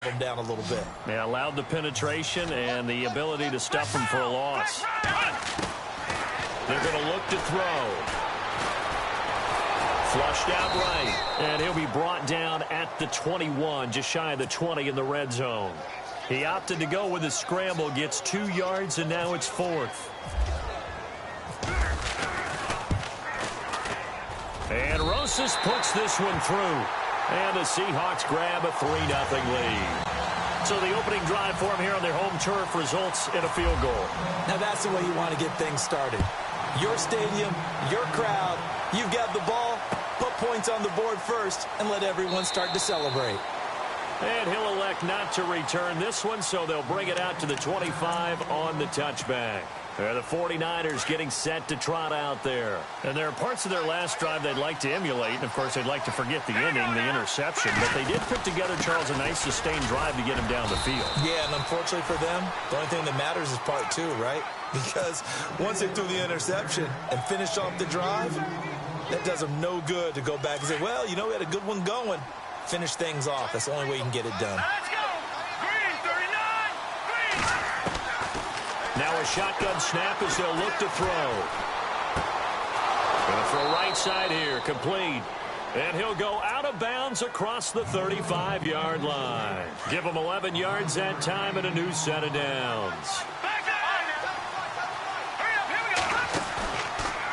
them down a little bit. They allowed the penetration and the ability to stuff them for a loss. They're going to look to throw. Flushed out right. And he'll be brought down at the 21, just shy of the 20 in the red zone. He opted to go with a scramble, gets 2 yards, and now it's 4th. And Rosas puts this one through. And the Seahawks grab a 3-0 lead. So the opening drive for them here on their home turf results in a field goal. Now that's the way you want to get things started. Your stadium, your crowd, you've got the ball, put points on the board first, and let everyone start to celebrate. And he'll elect not to return this one, so they'll bring it out to the 25 on the touchback. They're the 49ers getting set to trot out there. And there are parts of their last drive they'd like to emulate. And, of course, they'd like to forget the ending, the interception. But they did put together, Charles, a nice sustained drive to get him down the field. Yeah, and unfortunately for them, the only thing that matters is part 2, right? Because once they threw the interception and finished off the drive, that does them no good to go back and say, well, you know, we had a good one going. Finish things off. That's the only way you can get it done. Now a shotgun snap as they'll look to throw. Going to throw right side here, complete. And he'll go out of bounds across the 35-yard line. Give him 11 yards that time and a new set of downs.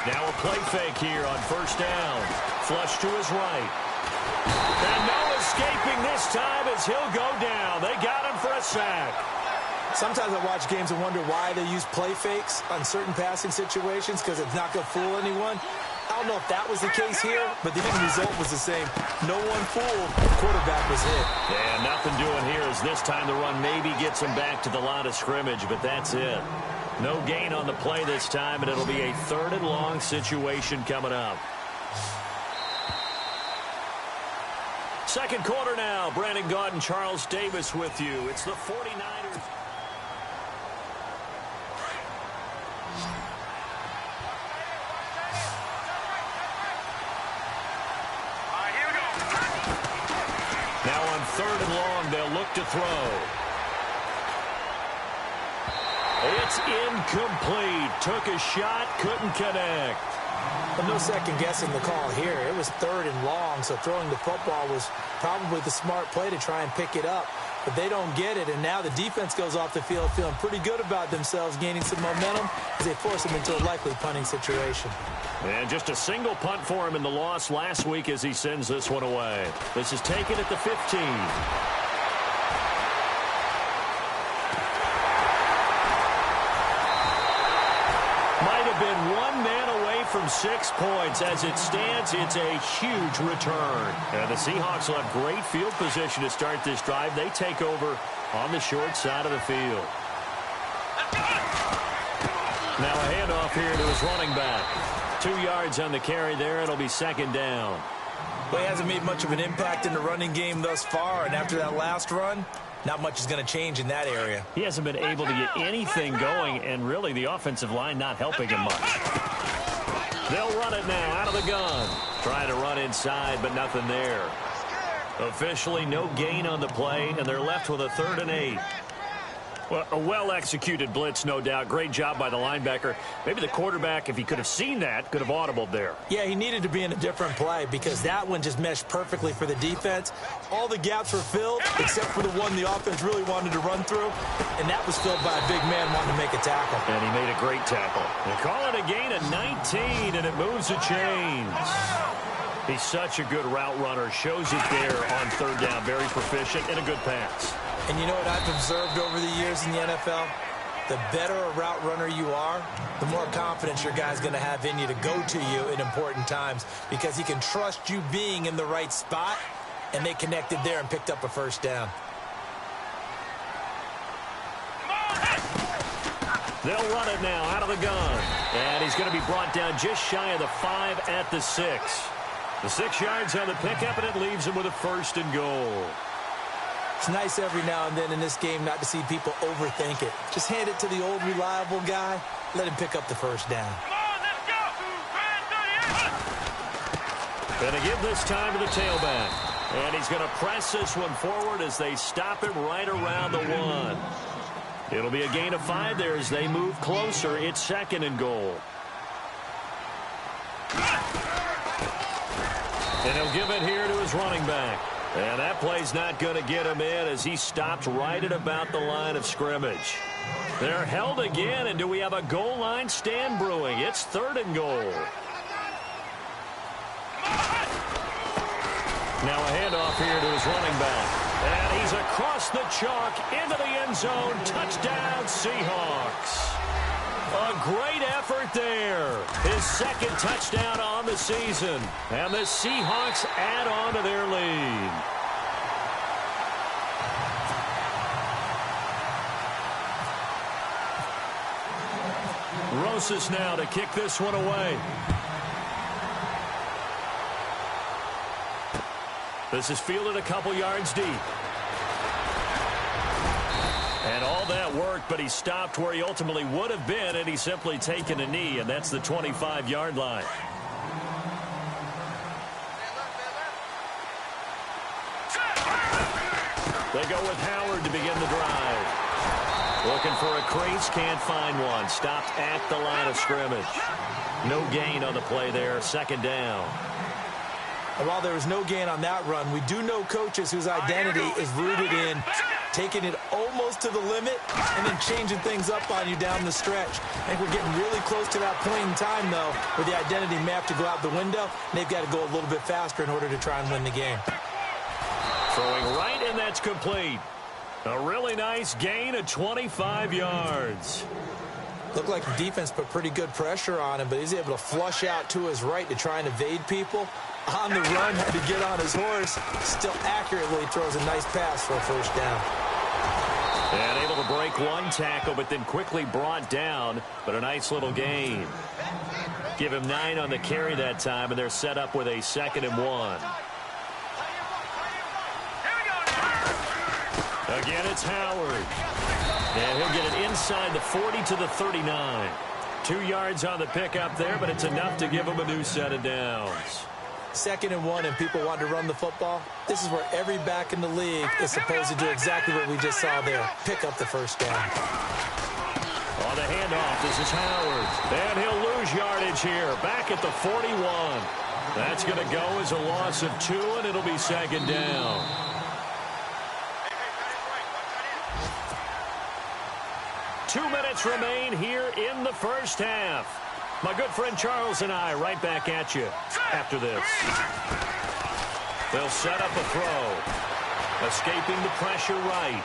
Now a play fake here on first down. Flush to his right. And no escaping this time as he'll go down. They got him for a sack. Sometimes I watch games and wonder why they use play fakes on certain passing situations, because it's not going to fool anyone. I don't know if that was the case here, but the end result was the same. No one fooled. The quarterback was hit. Yeah, nothing doing here as this time the run maybe gets him back to the line of scrimmage, but that's it. No gain on the play this time, and it'll be a 3rd and long situation coming up. Second quarter now. Brandon Gaudin and Charles Davis with you. It's the 49ers. Now on 3rd and long, they'll look to throw. It's incomplete. Took a shot, couldn't connect. But no second guessing the call here. It was 3rd and long, so throwing the football was probably the smart play to try and pick it up. But they don't get it, and now the defense goes off the field feeling pretty good about themselves, gaining some momentum as they force them into a likely punting situation. And just a single punt for him in the loss last week as he sends this one away. This is taken at the 15. Might have been one man away from 6 points. As it stands, it's a huge return. And the Seahawks will have great field position to start this drive. They take over on the short side of the field. Now a handoff here to his running back. 2 yards on the carry there. It'll be 2nd down. Well, he hasn't made much of an impact in the running game thus far, and after that last run, not much is going to change in that area. He hasn't been able to get anything going, and really the offensive line not helping him much. They'll run it now out of the gun. Trying to run inside, but nothing there. Officially no gain on the play, and they're left with a 3rd and 8. Well, a well-executed blitz, no doubt. Great job by the linebacker. Maybe the quarterback, if he could have seen that, could have audibled there. Yeah, he needed to be in a different play because that one just meshed perfectly for the defense. All the gaps were filled except for the one the offense really wanted to run through, and that was filled by a big man wanting to make a tackle. And he made a great tackle. They call it a gain of 19, and it moves the chains. He's such a good route runner. Shows it there on 3rd down. Very proficient and a good pass. And you know what I've observed over the years in the NFL? The better a route runner you are, the more confidence your guy's going to have in you to go to you in important times because he can trust you being in the right spot, and they connected there and picked up a 1st down. They'll run it now out of the gun. And he's going to be brought down just shy of the 5 at the 6. The 6 yards on the pickup, and it leaves him with a 1st and goal. It's nice every now and then in this game not to see people overthink it. Just hand it to the old reliable guy. Let him pick up the 1st down. Gonna give this time to the tailback. And he's going to press this one forward as they stop it right around the 1. It'll be a gain of 5 there as they move closer. It's 2nd and goal. And he'll give it here to his running back. And that play's not going to get him in as he stopped right at about the line of scrimmage. They're held again, and do we have a goal line stand brewing? It's 3rd and goal. Now a handoff here to his running back. And he's across the chalk into the end zone. Touchdown, Seahawks. A great effort there. His 2nd touchdown on the season. And the Seahawks add on to their lead. Rosas now to kick this one away. This is fielded a couple yards deep. And all that worked, but he stopped where he ultimately would have been, and he's simply taken a knee, and that's the 25-yard line. They go with Howard to begin the drive. Looking for a crease, can't find one. Stopped at the line of scrimmage. No gain on the play there, 2nd down. And while there was no gain on that run, we do know coaches whose identity is rooted in taking it almost to the limit and then changing things up on you down the stretch. I think we're getting really close to that point in time, though, where the identity map to go out the window, and they've got to go a little bit faster in order to try and win the game. Throwing right, and that's complete. A really nice gain of 25 yards. Looked like the defense put pretty good pressure on him, but he's able to flush out to his right to try and evade people. On the run, had to get on his horse. Still accurately throws a nice pass for a 1st down. And able to break one tackle, but then quickly brought down. But a nice little gain. Give him 9 on the carry that time, and they're set up with a 2nd and 1. Again, it's Howard. And he'll get it inside the 40 to the 39. 2 yards on the pickup there, but it's enough to give him a new set of downs. 2nd and 1, and people want to run the football. This is where every back in the league is supposed to do exactly what we just saw there. Pick up the 1st down. On the handoff, this is Howard. And he'll lose yardage here. Back at the 41. That's going to go as a loss of 2, and it'll be 2nd down. Two minutes remain here in the 1st half. My good friend Charles and I right back at you after this. They'll set up a throw. Escaping the pressure right.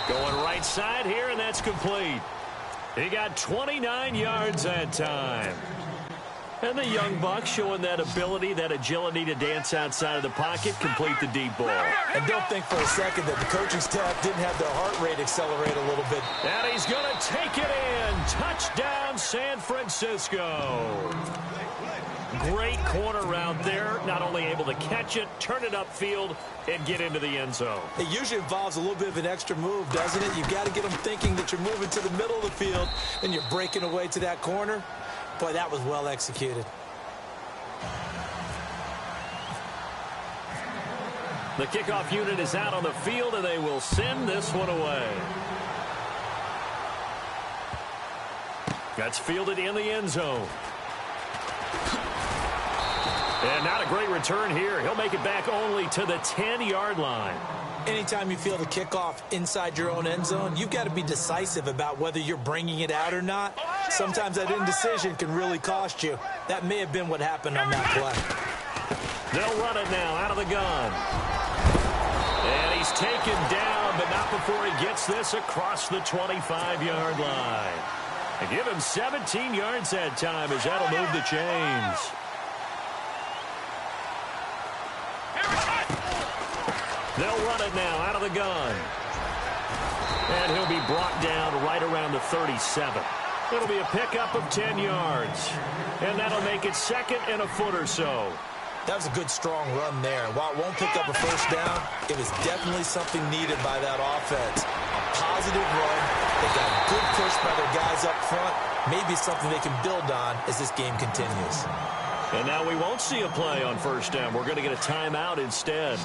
Going right side here, and that's complete. He got 29 yards that time. And the young buck showing that ability, that agility to dance outside of the pocket, complete the deep ball. And don't think for a second that the coaching staff didn't have their heart rate accelerate a little bit. And he's going to take it in. Touchdown, San Francisco. Great corner route there. Not only able to catch it, turn it upfield, and get into the end zone. It usually involves a little bit of an extra move, doesn't it? You've got to get them thinking that you're moving to the middle of the field and you're breaking away to that corner. Boy, that was well executed. The kickoff unit is out on the field, and they will send this one away. That's fielded in the end zone. And not a great return here. He'll make it back only to the 10-yard line. Anytime you feel the kickoff inside your own end zone, you've got to be decisive about whether you're bringing it out or not. Sometimes that indecision can really cost you. That may have been what happened on that play. They'll run it now out of the gun. And he's taken down, but not before he gets this across the 25-yard line. And give him 17 yards that time as that'll move the chains. They'll run it now out of the gun. And he'll be brought down right around the 37. It'll be a pickup of 10 yards. And that'll make it 2nd and a foot or so. That was a good, strong run there. While it won't pick up a 1st down, it was definitely something needed by that offense. A positive run. They got a good push by their guys up front. Maybe something they can build on as this game continues. And now we won't see a play on first down. We're going to get a timeout instead,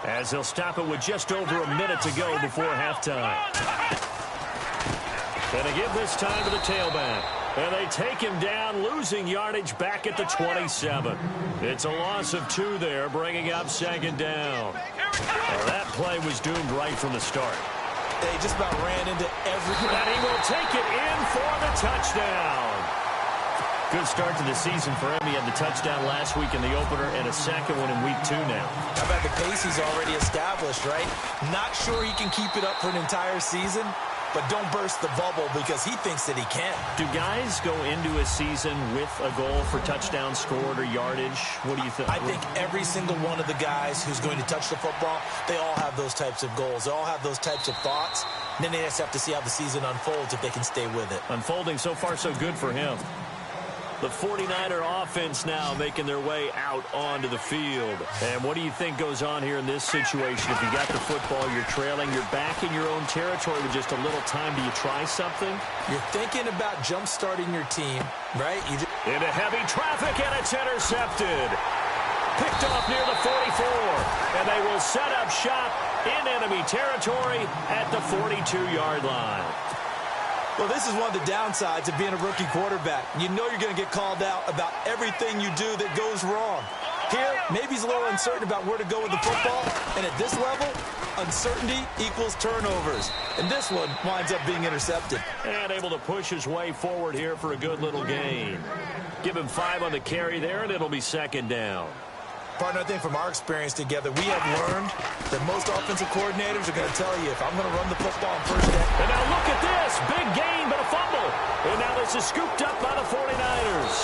as he'll stop it with just over a minute to go before halftime. And they give this time to the tailback. And they take him down, losing yardage back at the 27. It's a loss of 2 there, bringing up second down. Well, that play was doomed right from the start. They just about ran into every... And he will take it in for the touchdown. Good start to the season for him. He had the touchdown last week in the opener and a second one in week 2 now. How about the pace he's already established, right? Not sure he can keep it up for an entire season, but don't burst the bubble because he thinks that he can. Do guys go into a season with a goal for touchdown scored or yardage? What do you think? I think every single one of the guys who's going to touch the football, they all have those types of goals. They all have those types of thoughts. And then they just have to see how the season unfolds if they can stay with it. Unfolding so far so good for him. The 49er offense now making their way out onto the field. And what do you think goes on here in this situation? If you got the football, you're trailing, you're back in your own territory with just a little time. Do you try something? You're thinking about jump-starting your team, right? Into heavy traffic, and it's intercepted. Picked off near the 44. And they will set up shop in enemy territory at the 42-yard line. Well, this is one of the downsides of being a rookie quarterback. You know you're going to get called out about everything you do that goes wrong. Here, maybe he's a little uncertain about where to go with the football. And at this level, uncertainty equals turnovers. And this one winds up being intercepted. And able to push his way forward here for a good little gain. Give him 5 on the carry there, and it'll be second down. Partner, I think from our experience together, we have learned that most offensive coordinators are going to tell you, if I'm going to run the football on first down. And now look at this. Big gain, but a fumble. And now this is scooped up by the 49ers.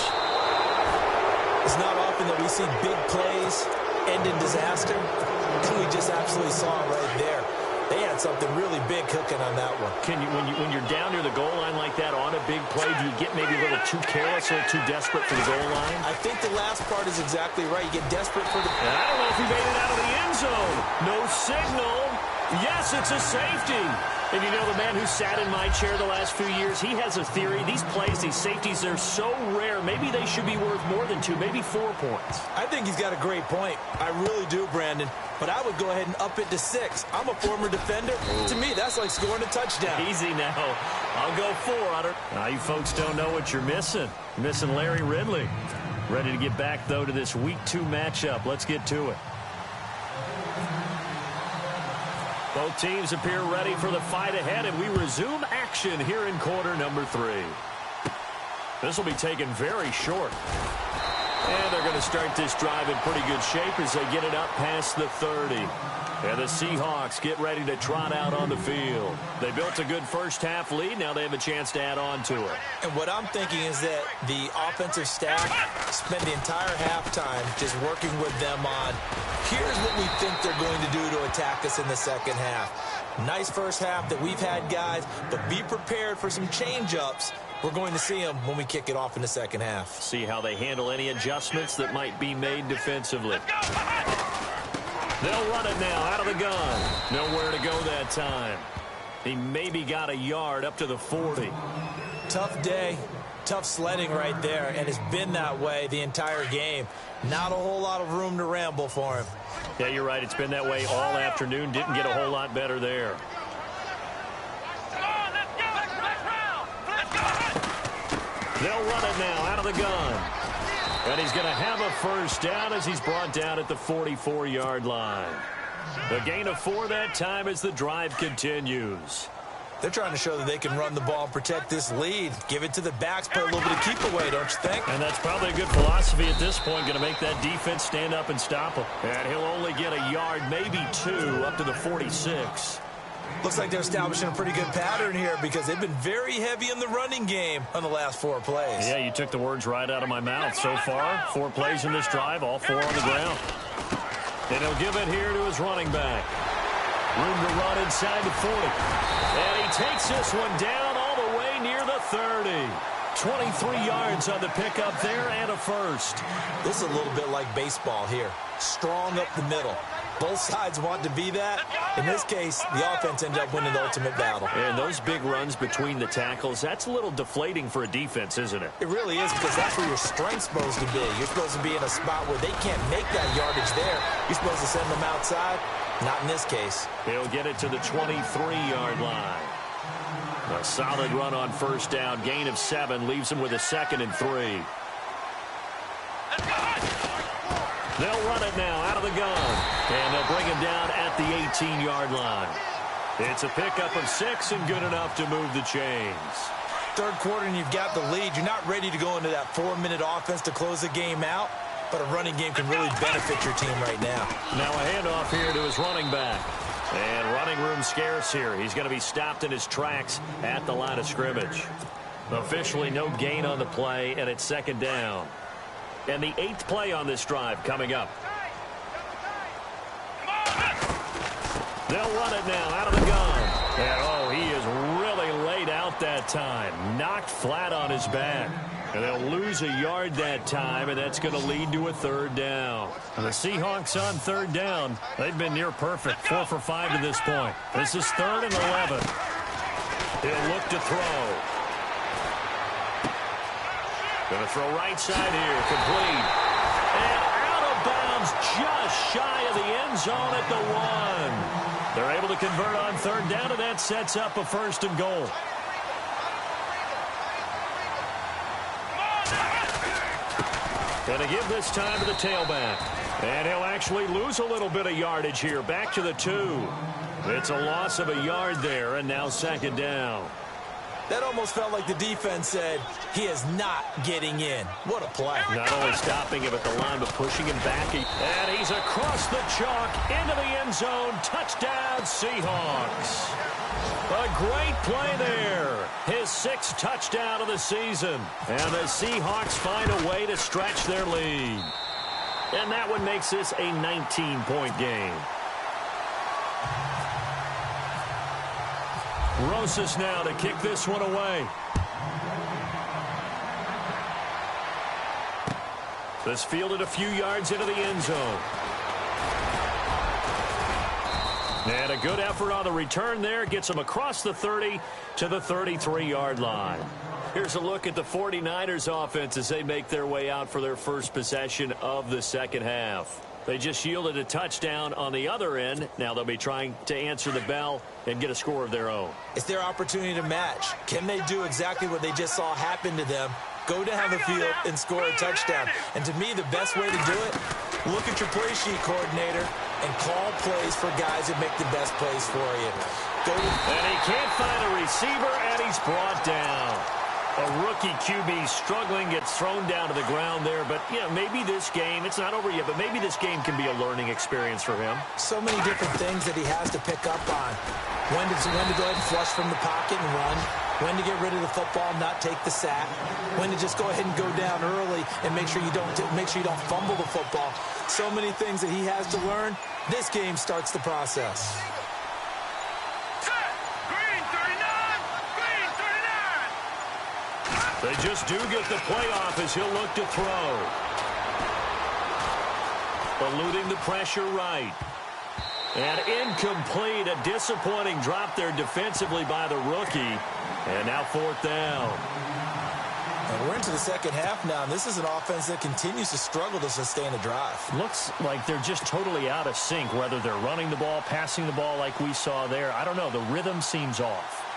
It's not often that we see big plays end in disaster. And we just absolutely saw it right there. They had something really big cooking on that one. Can you, when you're down near the goal line like that on a big play, do you get maybe a little too careless, a little too desperate for the goal line? I think the last part is exactly right. You get desperate for the... I don't know if he made it out of the end zone. No signal. Yes, it's a safety. And you know, the man who sat in my chair the last few years, he has a theory. These plays, these safeties, they're so rare. Maybe they should be worth more than 2, maybe 4 points. I think he's got a great point. I really do, Brandon. But I would go ahead and up it to 6. I'm a former defender. Ooh. To me, that's like scoring a touchdown. Easy now. I'll go 4 on it. Now, you folks don't know what you're missing. You're missing Larry Ridley. Ready to get back, though, to this Week 2 matchup. Let's get to it. Both teams appear ready for the fight ahead, and we resume action here in quarter number 3. This will be taken very short. And they're going to start this drive in pretty good shape as they get it up past the 30. And the Seahawks get ready to trot out on the field. They built a good first-half lead. Now they have a chance to add on to it. And what I'm thinking is that the offensive staff spend the entire halftime just working with them on, here's what we think they're going to do to attack us in the second half. Nice first half that we've had, guys, but be prepared for some change-ups. We're going to see them when we kick it off in the second half. See how they handle any adjustments that might be made defensively. They'll run it now out of the gun. Nowhere to go that time. He maybe got a yard up to the 40. Tough day. Tough sledding right there, and it's been that way the entire game. Not a whole lot of room to ramble for him. Yeah, you're right. It's been that way all afternoon. Didn't get a whole lot better there. They'll run it now out of the gun. And he's going to have a first down as he's brought down at the 44-yard line. A gain of 4 that time as the drive continues. They're trying to show that they can run the ball and protect this lead. Give it to the backs, put a little bit of keep away, don't you think? And that's probably a good philosophy at this point, going to make that defense stand up and stop him. And he'll only get a yard, maybe 2, up to the 46. Looks like they're establishing a pretty good pattern here because they've been very heavy in the running game on the last 4 plays. Yeah, you took the words right out of my mouth. So far, 4 plays in this drive, all 4 on the ground. And he'll give it here to his running back. Room to run inside the 40. And he takes this one down all the way near the 30. 23 yards on the pickup there and a first. This is a little bit like baseball here. Strong up the middle. Both sides want to be that. In this case, the offense ended up winning the ultimate battle. And those big runs between the tackles, that's a little deflating for a defense, isn't it? It really is, because that's where your strength's supposed to be. You're supposed to be in a spot where they can't make that yardage there. You're supposed to send them outside. Not in this case. He'll get it to the 23-yard line. A solid run on first down. Gain of 7 leaves him with a 2nd and 3. They'll run it now out of the gun. And they'll bring him down at the 18-yard line. It's a pickup of 6 and good enough to move the chains. Third quarter and you've got the lead. You're not ready to go into that 4-minute offense to close the game out. But a running game can really benefit your team right now. Now a handoff here to his running back. And running room scarce here. He's going to be stopped in his tracks at the line of scrimmage. Officially no gain on the play, and it's 2nd down. And the 8th play on this drive coming up. They'll run it now out of the gun. And, oh, he is really laid out that time. Knocked flat on his back. And they'll lose a yard that time, and that's going to lead to a 3rd down. And the Seahawks on 3rd down. They've been near perfect, 4 for 5 to this point. This is 3rd and 11. He'll look to throw. Going to throw right side here, complete. And out of bounds, just shy of the end zone at the 1. They're able to convert on 3rd down, and that sets up a 1st and goal. Going to give this time to the tailback. And he'll actually lose a little bit of yardage here. Back to the 2. It's a loss of a yard there, and now 2nd down. That almost felt like the defense said, he is not getting in. What a play. Not only stopping him at the line, but pushing him back. And he's across the chalk into the end zone. Touchdown, Seahawks. A great play there. His 6th touchdown of the season. And the Seahawks find a way to stretch their lead. And that one makes this a 19-point game. Rosas now to kick this one away. This fielded a few yards into the end zone. And a good effort on the return there. Gets him across the 30 to the 33-yard line. Here's a look at the 49ers offense as they make their way out for their first possession of the 2nd half. They just yielded a touchdown on the other end. Now they'll be trying to answer the bell and get a score of their own. It's their opportunity to match. Can they do exactly what they just saw happen to them? Go down the field and score a touchdown. And to me, the best way to do it, look at your play sheet coordinator and call plays for guys that make the best plays for you. And he can't find a receiver, and he's brought down. A rookie QB struggling, gets thrown down to the ground there. But, yeah, maybe this game, it's not over yet, but maybe this game can be a learning experience for him. So many different things that he has to pick up on. When to go ahead and flush from the pocket and run. When to get rid of the football, not take the sack. When to just go ahead and go down early and make sure you don't fumble the football. So many things that he has to learn. This game starts the process. They just do get the playoff as he'll look to throw. Eluding the pressure right. And incomplete. A disappointing drop there defensively by the rookie. And now 4th down. And we're into the 2nd half now, and this is an offense that continues to struggle to sustain a drive. Looks like they're just totally out of sync, whether they're running the ball, passing the ball like we saw there. I don't know. The rhythm seems off.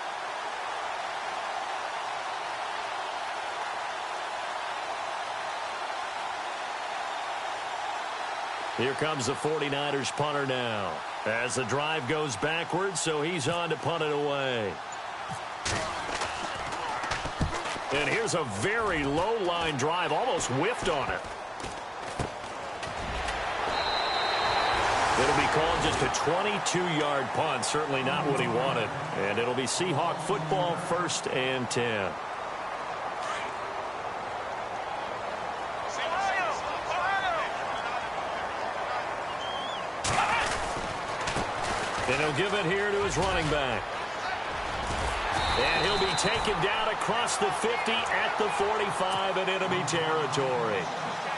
Here comes the 49ers punter now. As the drive goes backwards, so he's on to punt it away. And here's a very low-line drive, almost whiffed on it. It'll be called just a 22-yard punt, certainly not what he wanted. And it'll be Seahawk football, 1st and 10. And he'll give it here to his running back. And he'll be taken down across the 50 at the 45 in enemy territory.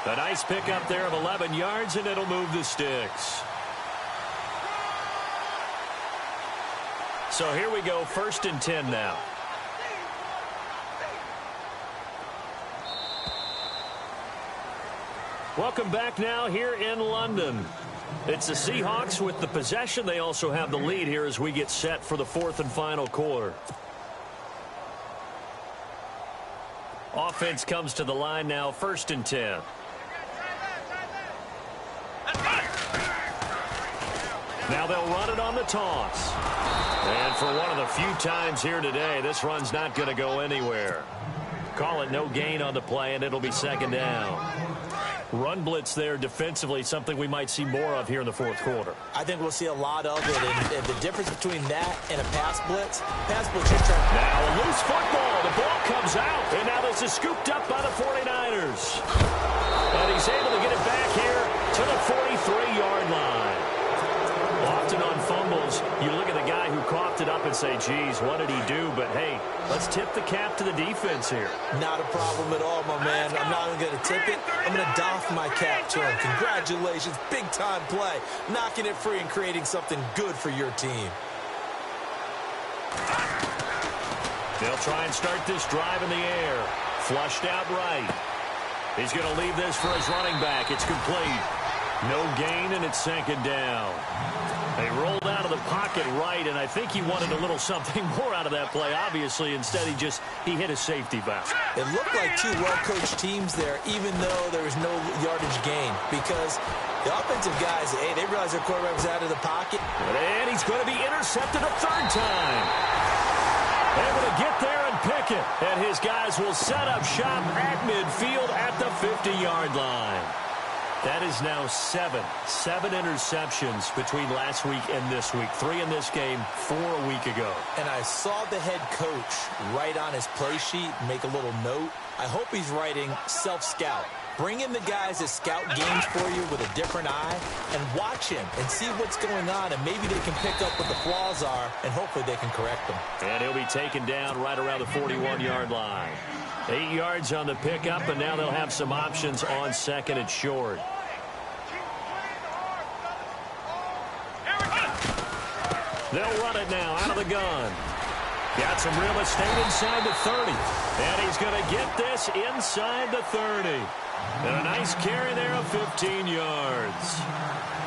A nice pickup there of 11 yards, and it'll move the sticks. So here we go, 1st and 10 now. Welcome back now here in London. It's the Seahawks with the possession. They also have the lead here as we get set for the 4th and final quarter. Offense comes to the line now, 1st and 10. Now they'll run it on the toss. And for one of the few times here today, this run's not going to go anywhere. Call it no gain on the play, and it'll be 2nd down. Run blitz there defensively, something we might see more of here in the 4th quarter. I think we'll see a lot of it, and the difference between that and a pass blitz you're trying. Now a loose football. The ball comes out, and now this is scooped up by the 49ers. And he's able to get it back here to the 43-yard line. Often on fumbles, you look at the guy who coughed it up and say, geez, what did he do? But, hey, let's tip the cap to the defense here. Not a problem at all, my man. I'm not even going to tip it. I'm going to doff my cap to him. Congratulations. Big-time play. Knocking it free and creating something good for your team. They'll try and start this drive in the air. Flushed out right. He's going to leave this for his running back. It's complete. No gain, and it's 2nd down. They rolled out of the pocket right, and I think he wanted a little something more out of that play, obviously. Instead, he hit a safety valve. It looked like two well-coached teams there, even though there was no yardage gain, because the offensive guys, hey, they realized their quarterback was out of the pocket. And he's going to be intercepted a 3rd time. Able to get there and pick it. And his guys will set up shop at midfield at the 50-yard line. That is now 7 interceptions between last week and this week. 3 in this game, 4 a week ago. And I saw the head coach write on his play sheet, make a little note. I hope he's writing self-scout. Bring in the guys that scout games for you with a different eye and watch him and see what's going on, and maybe they can pick up what the flaws are, and hopefully they can correct them. And he'll be taken down right around the 41-yard line. 8 yards on the pickup, and now they'll have some options on 2nd and short. They'll run it now out of the gun. Got some real estate inside the 30. And he's going to get this inside the 30. And a nice carry there of 15 yards.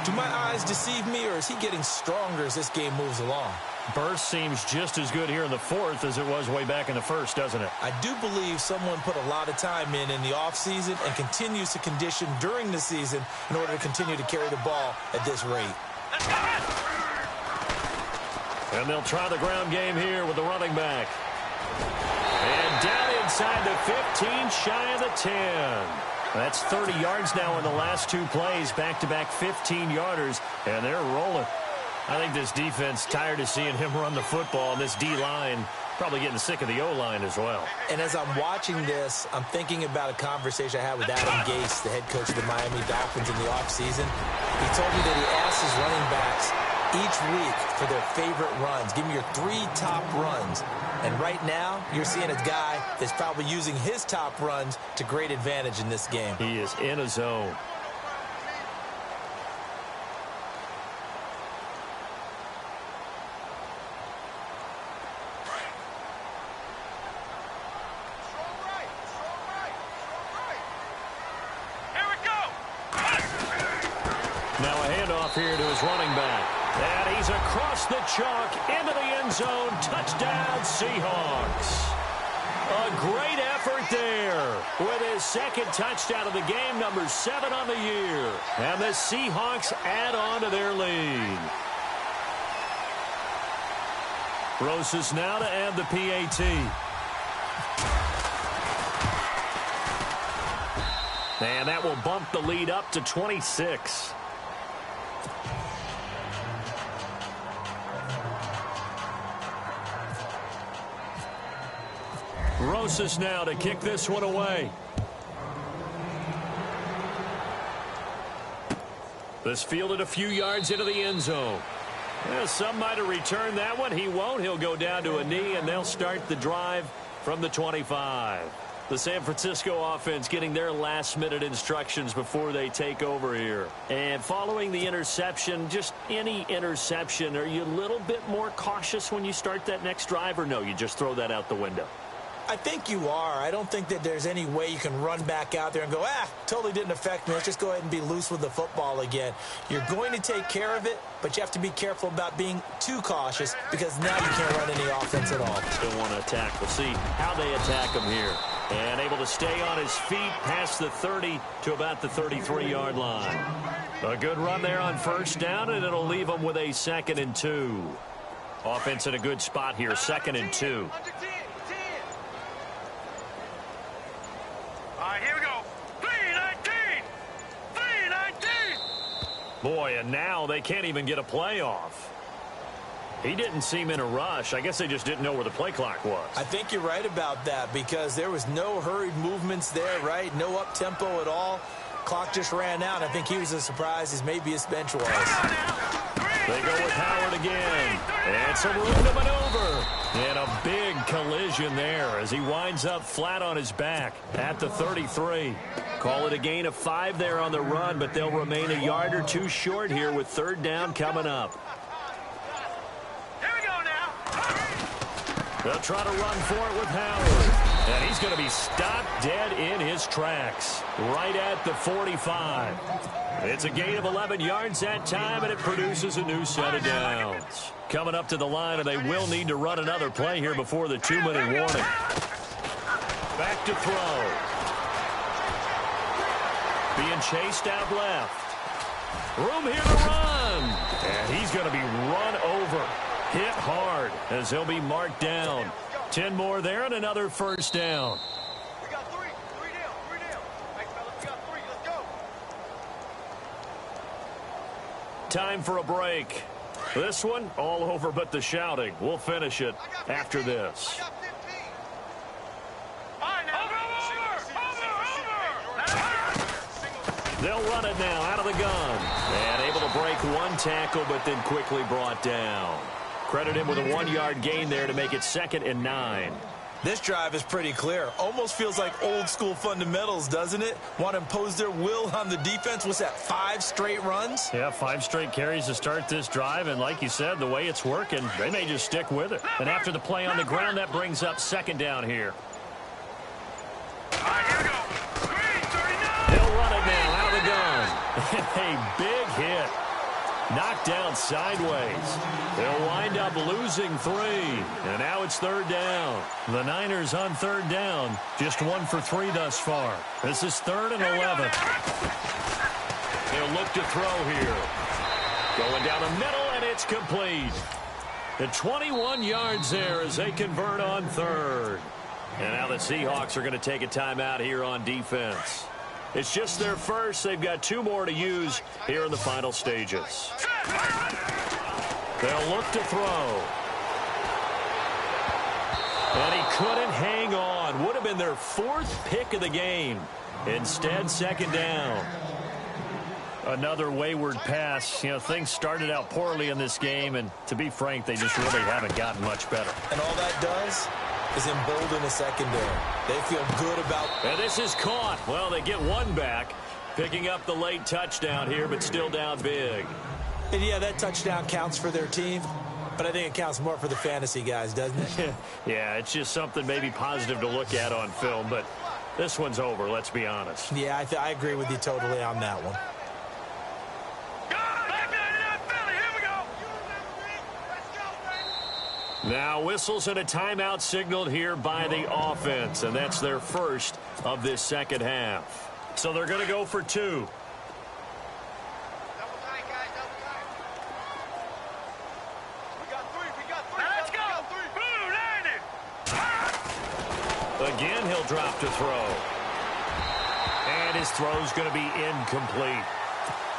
Do my eyes deceive me, or is he getting stronger as this game moves along? Burst seems just as good here in the 4th as it was way back in the 1st, doesn't it? I do believe someone put a lot of time in the offseason and continues to condition during the season in order to continue to carry the ball at this rate. And they'll try the ground game here with the running back. And down inside the 15, shy of the 10. That's 30 yards now in the last 2 plays, back-to-back 15-yarders, and they're rolling. I think this defense tired of seeing him run the football, and this D-line probably getting sick of the O-line as well. And as I'm watching this, I'm thinking about a conversation I had with Adam Gase, the head coach of the Miami Dolphins in the offseason. He told me that he asked his running backs each week for their favorite runs. Give me your 3 top runs. And right now, you're seeing a guy that's probably using his top runs to great advantage in this game. He is in a zone. Now a handoff here to his running back. And he's across the chalk into the end zone. Touchdown, Seahawks. A great effort there with his 2nd touchdown of the game, number 7 on the year. And the Seahawks add on to their lead. Rosas now to add the PAT. And that will bump the lead up to 26. Rosas now to kick this one away. This fielded a few yards into the end zone. Well, some might have returned that one. He won't. He'll go down to a knee, and they'll start the drive from the 25. The San Francisco offense getting their last-minute instructions before they take over here. And following the interception, just any interception, are you a little bit more cautious when you start that next drive, or no, you just throw that out the window? I think you are. I don't think that there's any way you can run back out there and go, totally didn't affect me. Let's just go ahead and be loose with the football again. You're going to take care of it, but you have to be careful about being too cautious because now you can't run any offense at all. Still want to attack. We'll see how they attack him here. And able to stay on his feet past the 30 to about the 33-yard line. A good run there on first down, and it'll leave them with a 2nd and 2. Offense in a good spot here, 2nd and 2. Here we go. 3-19. 3-19. Boy, and now they can't even get a play off. He didn't seem in a rush. I guess they just didn't know where the play clock was. I think you're right about that because there was no hurried movements there, right? No up-tempo at all. Clock just ran out. I think he was as surprised as maybe his bench was. They go with Howard again. And some room to maneuver. And a big collision there as he winds up flat on his back at the 33. Call it a gain of 5 there on the run, but they'll remain a yard or two short here with 3rd down coming up. Here we go now. They'll try to run for it with Howard. And he's going to be stopped dead in his tracks right at the 45. It's a gain of 11 yards that time, and it produces a new set of downs. Coming up to the line, and they will need to run another play here before the 2-minute warning. Back to throw. Being chased out left. Room here to run. And he's going to be run over. Hit hard as he'll be marked down. 10 more there and another 1st down. We got 3. 3 down. 3 down. Thanks, fellas. We got 3. Let's go. Time for a break. This one, all over but the shouting. We'll finish it after this. I got 15. All right, now. Over. They'll run it now out of the gun. And able to break one tackle, but then quickly brought down. Credit him with a 1-yard gain there to make it 2nd and 9. This drive is pretty clear. Almost feels like old-school fundamentals, doesn't it? Want to impose their will on the defense. What's that, 5 straight runs? Yeah, 5 straight carries to start this drive, and like you said, the way it's working, they may just stick with it. And after the play on the ground, that brings up 2nd down here. All right, here we go. 3-39. They'll run it now out of the gun. A big hit. Knocked down sideways. They'll wind up losing 3. And now it's 3rd down. The Niners on 3rd down. Just 1 for 3 thus far. This is 3rd and 11. They'll look to throw here. Going down the middle, and it's complete. At 21 yards there as they convert on 3rd. And now the Seahawks are going to take a timeout here on defense. It's just their first. They've got 2 more to use here in the final stages. They'll look to throw. And he couldn't hang on. Would have been their 4th pick of the game. Instead, 2nd down. Another wayward pass. You know, things started out poorly in this game, and to be frank, they just really haven't gotten much better. And all that does is embolden a secondary. They feel good about... And this is caught. Well, they get 1 back, picking up the late touchdown here, but still down big. And yeah, that touchdown counts for their team, but I think it counts more for the fantasy guys, doesn't it? Yeah, it's just something maybe positive to look at on film, but this one's over, let's be honest. Yeah, I agree with you totally on that one. Now whistles and a timeout signaled here by the offense, and that's their first of this 2nd half. So they're going to go for 2. Double tight, guys. Double tight. We got 3. We got 3. Let's go. Blue 90. Again, he'll drop to throw. And his throw's going to be incomplete.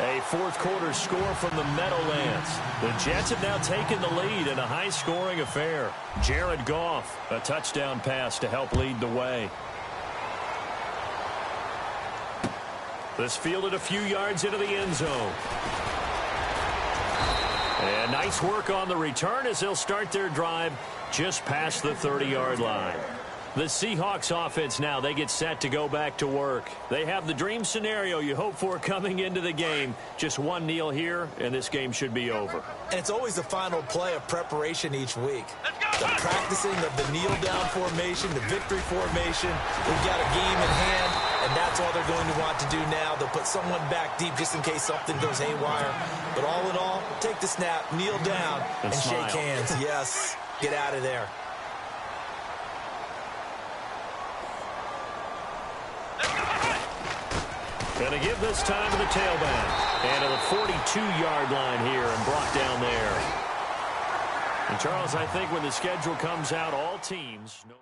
A 4th quarter score from the Meadowlands. The Jets have now taken the lead in a high-scoring affair. Jared Goff, a touchdown pass to help lead the way. This fielded a few yards into the end zone. And nice work on the return as they'll start their drive just past the 30-yard line. The Seahawks offense now, they get set to go back to work. They have the dream scenario you hope for coming into the game. Just one kneel here, and this game should be over. And it's always the final play of preparation each week. The practicing of the kneel-down formation, the victory formation. We've got a game in hand, and that's all they're going to want to do now. They'll put someone back deep just in case something goes haywire. But all in all, take the snap, kneel down, and shake hands. Yes, get out of there. Going to give this time to the tailback. And to the 42-yard line here and brought down there. And, Charles, I think when the schedule comes out, all teams know.